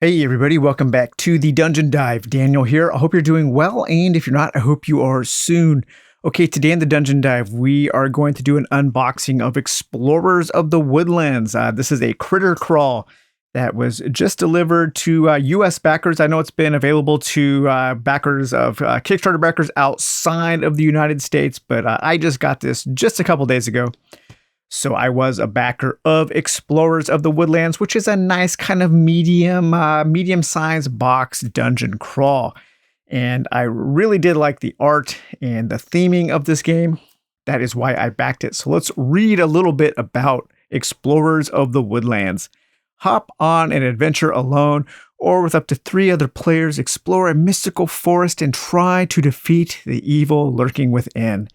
Hey everybody, welcome back to the Dungeon Dive. Daniel here. I hope you're doing well, and if you're not, I hope you are soon. Okay, today in the Dungeon Dive, we are going to do an unboxing of Explorers of the Woodlands. This is a critter crawl that was just delivered to US backers. I know it's been available to backers of Kickstarter backers outside of the United States, but I just got this just a couple days ago. So I was a backer of Explorers of the Woodlands, which is a nice kind of medium-sized box dungeon crawl. And I really did like the art and the theming of this game. That is why I backed it. So let's read a little bit about Explorers of the Woodlands. Hop on an adventure alone or with up to 3 other players, explore a mystical forest and try to defeat the evil lurking within.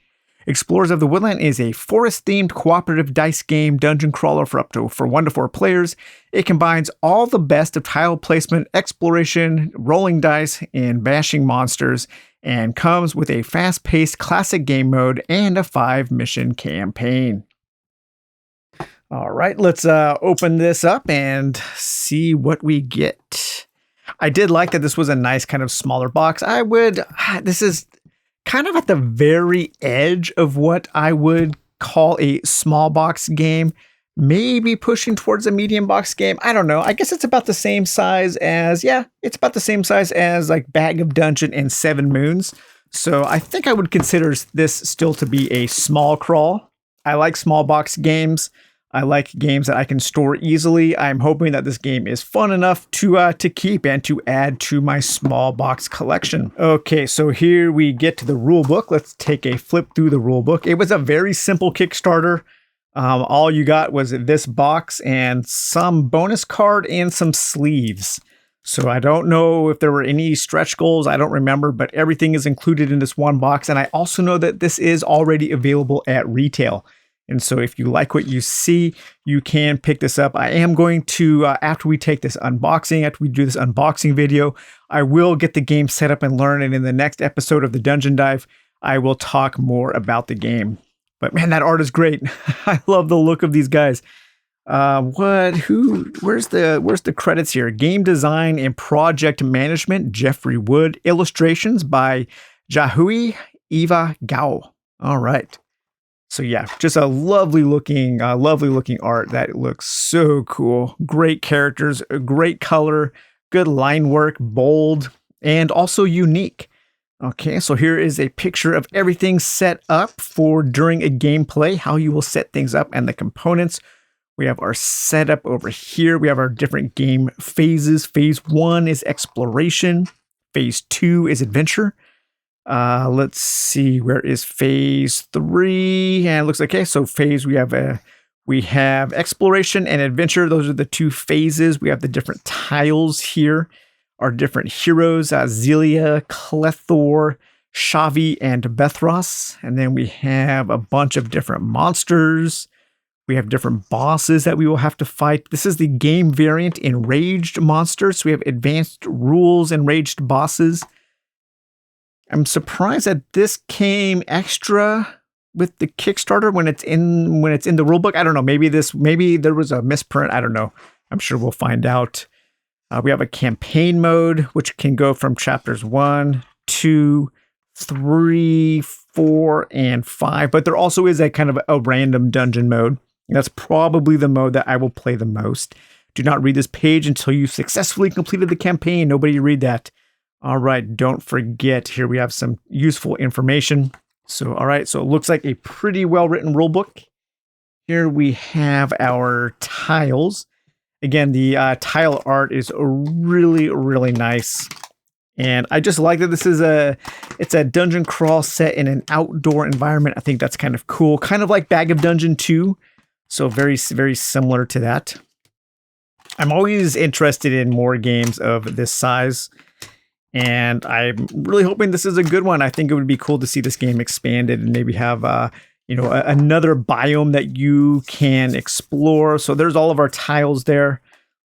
Explorers of the Woodland is a forest-themed cooperative dice game dungeon crawler for 1 to 4 players. It combines all the best of tile placement, exploration, rolling dice, and bashing monsters, and comes with a fast-paced classic game mode and a 5-mission campaign. All right, let's open this up and see what we get. I did like that this was a nice kind of smaller box. This is kind of at the very edge of what I would call a small box game, maybe pushing towards a medium box game. I don't know. I guess it's about the same size as, like Bag of Dungeon and 7 Moons. So I think I would consider this still to be a small crawl. I like small box games. I like games that I can store easily. I'm hoping that this game is fun enough to keep and to add to my small box collection. Okay, so here we get to the rule book. Let's take a flip through the rule book. It was a very simple Kickstarter. All you got was this box and some bonus card and some sleeves. So I don't know if there were any stretch goals. I don't remember, but everything is included in this one box. And I also know that this is already available at retail. And so if you like what you see, you can pick this up. I am going to, after we do this unboxing video, I will get the game set up and learn. And in the next episode of the Dungeon Dive, I will talk more about the game. But man, that art is great. I love the look of these guys. Where's the credits here? Game design and project management, Jeffrey Wood. Illustrations by Jahui Eva Gao. All right. So yeah, just a lovely looking art that looks so cool. Great characters, great color, good line work, bold, and also unique. Okay, so here is a picture of everything set up for during a gameplay, how you will set things up and the components. We have our setup over here. We have our different game phases. Phase 1 is exploration. Phase 2 is adventure. Let's see, where is phase 3? And it looks like, okay, so we have exploration and adventure. Those are the 2 phases. We have the different tiles here, our different heroes, Zelia, Clethor, Shavi, and Bethros. And then we have a bunch of different monsters. We have different bosses that we will have to fight. This is the game variant Enraged Monsters. So we have advanced rules, Enraged bosses. I'm surprised that this came extra with the Kickstarter when it's in the rulebook. I don't know. Maybe there was a misprint. I don't know. I'm sure we'll find out. We have a campaign mode, which can go from chapters 1, 2, 3, 4, and 5. But there also is a kind of a random dungeon mode. That's probably the mode that I will play the most. Do not read this page until you successfully completed the campaign. Nobody read that. All right, don't forget, here we have some useful information. So, all right, so it looks like a pretty well-written rule book. Here we have our tiles. Again, the tile art is really, really nice. And I just like that it's a dungeon crawl set in an outdoor environment. I think that's kind of cool. Kind of like Bag of Dungeon 2. So very, very similar to that. I'm always interested in more games of this size. And I'm really hoping this is a good one. I think it would be cool to see this game expanded and maybe have, another biome that you can explore. So there's all of our tiles there.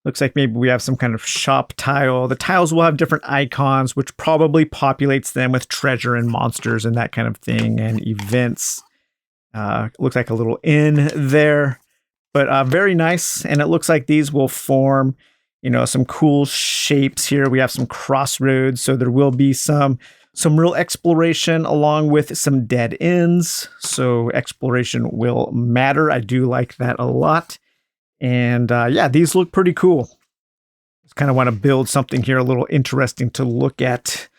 Looks like maybe we have some kind of shop tile. The tiles will have different icons, which probably populates them with treasure and monsters and that kind of thing, and events. Looks like a little inn there, but very nice. And it looks like these will form some cool shapes here. We have some crossroads, so there will be some real exploration along with some dead ends. So exploration will matter. I do like that a lot. And yeah, these look pretty cool. Just kind of want to build something here a little interesting to look at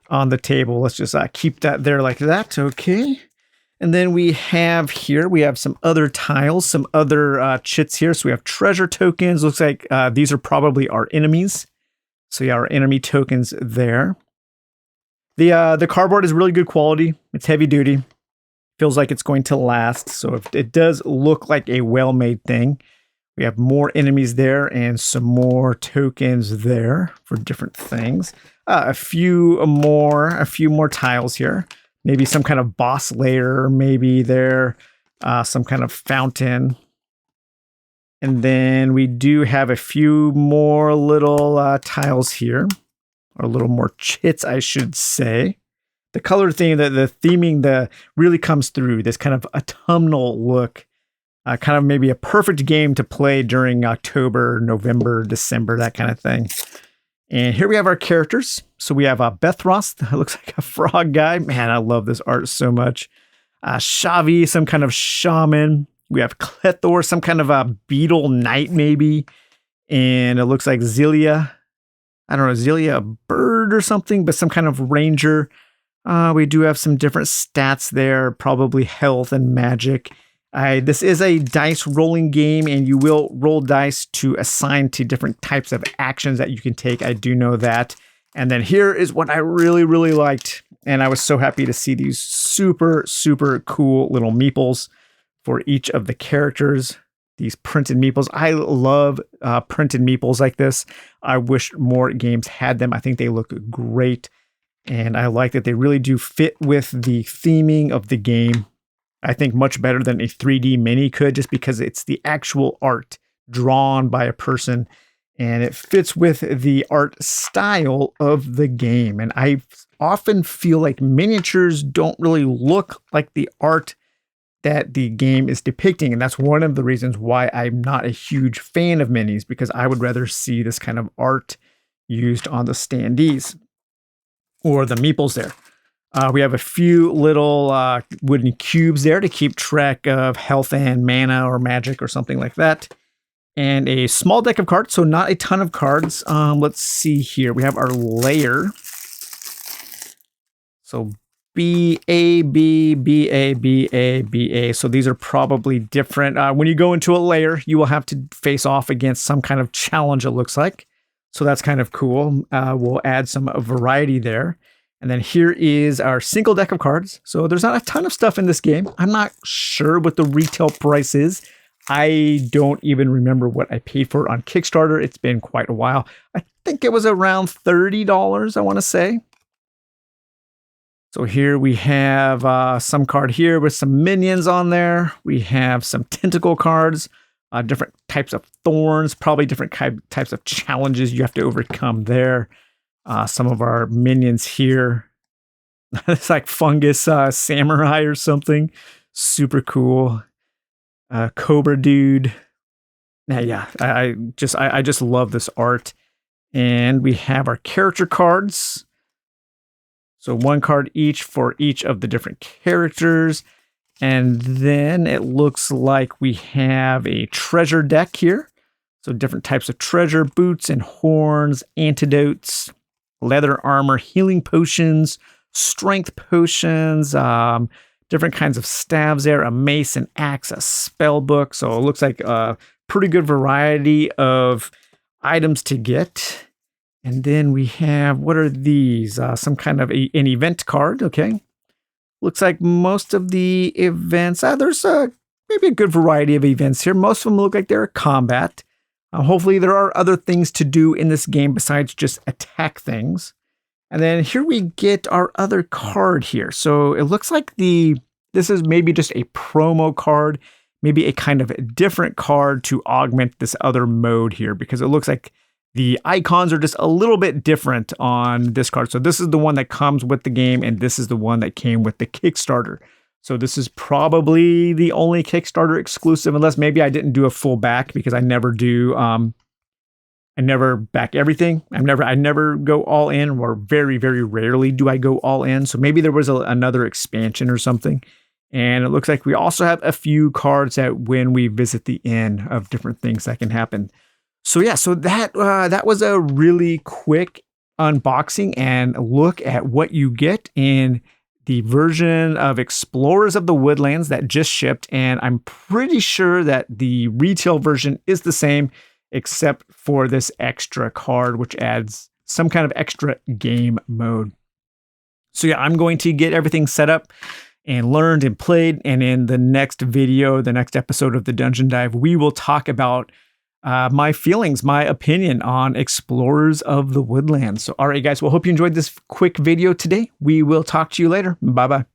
on the table. Let's just keep that there like that. Okay. And then we have some other tiles, some other chits here. So we have treasure tokens. Looks like these are probably our enemies. So yeah, our enemy tokens there. The cardboard is really good quality. It's heavy duty. Feels like it's going to last. So it does look like a well-made thing. We have more enemies there and some more tokens there for different things. A few more tiles here. Maybe some kind of boss layer. Maybe there some kind of fountain. And then we do have a few more little tiles here. Or a little more chits, I should say. The color theme, the theming really comes through. This kind of autumnal look. Kind of maybe a perfect game to play during October, November, December, that kind of thing. And here we have our characters. So we have Bethros, that looks like a frog guy. Man, I love this art so much. Shavi, some kind of shaman. We have Clethor, some kind of a beetle knight maybe. And it looks like Zelia. I don't know, Zelia, a bird or something, but some kind of ranger. We do have some different stats there, probably health and magic. This is a dice rolling game, and you will roll dice to assign to different types of actions that you can take. I do know that. And then here is what I really, really liked. And I was so happy to see these super, super cool little meeples for each of the characters. These printed meeples. I love printed meeples like this. I wish more games had them. I think they look great. And I like that they really do fit with the theming of the game. I think much better than a 3D mini could, just because it's the actual art drawn by a person. And it fits with the art style of the game. And I often feel like miniatures don't really look like the art that the game is depicting. And that's one of the reasons why I'm not a huge fan of minis, because I would rather see this kind of art used on the standees or the meeples there. We have a few little wooden cubes there to keep track of health and mana or magic or something like that. And a small deck of cards, so not a ton of cards. Let's see here. We have our layer. So B, A, B, B, A, B, A, B, A. So these are probably different. When you go into a layer, you will have to face off against some kind of challenge, it looks like. So that's kind of cool. We'll add some variety there. And then here is our single deck of cards. So there's not a ton of stuff in this game. I'm not sure what the retail price is. I don't even remember what I paid for it on Kickstarter. It's been quite a while. I think it was around $30, I want to say. So here we have some card here with some minions on there. We have some tentacle cards, different types of thorns, probably different types of challenges you have to overcome there. Some of our minions here. It's like fungus samurai or something. Super cool. Cobra dude. Yeah, I just love this art. And we have our character cards. So one card each for each of the different characters. And then it looks like we have a treasure deck here. So different types of treasure, boots and horns, antidotes, leather armor, healing potions, strength potions, different kinds of staves there, a mace, an axe, a spell book. So it looks like a pretty good variety of items to get. And then we have, what are these? Some kind of an event card, okay. Looks like most of the events, there's maybe a good variety of events here. Most of them look like they're combat. Hopefully there are other things to do in this game besides just attack things. And then here we get our other card here. So it looks like this is maybe just a promo card, maybe a kind of different card to augment this other mode here, because it looks like the icons are just a little bit different on this card. So this is the one that comes with the game, and this is the one that came with the Kickstarter. So this is probably the only Kickstarter exclusive, unless maybe I didn't do a full back, because I never do I never back everything. I never go all in, or very, very rarely do I go all in. So maybe there was another expansion or something. And it looks like we also have a few cards that when we visit the inn of different things that can happen. So yeah, so that was a really quick unboxing and look at what you get in the version of Explorers of the Woodlands that just shipped. And I'm pretty sure that the retail version is the same, except for this extra card, which adds some kind of extra game mode. So yeah, I'm going to get everything set up and learned and played. And in the next video, the next episode of the Dungeon Dive, we will talk about my feelings, my opinion on Explorers of the Woodlands. So, all right, guys, well, hope you enjoyed this quick video today. We will talk to you later. Bye-bye.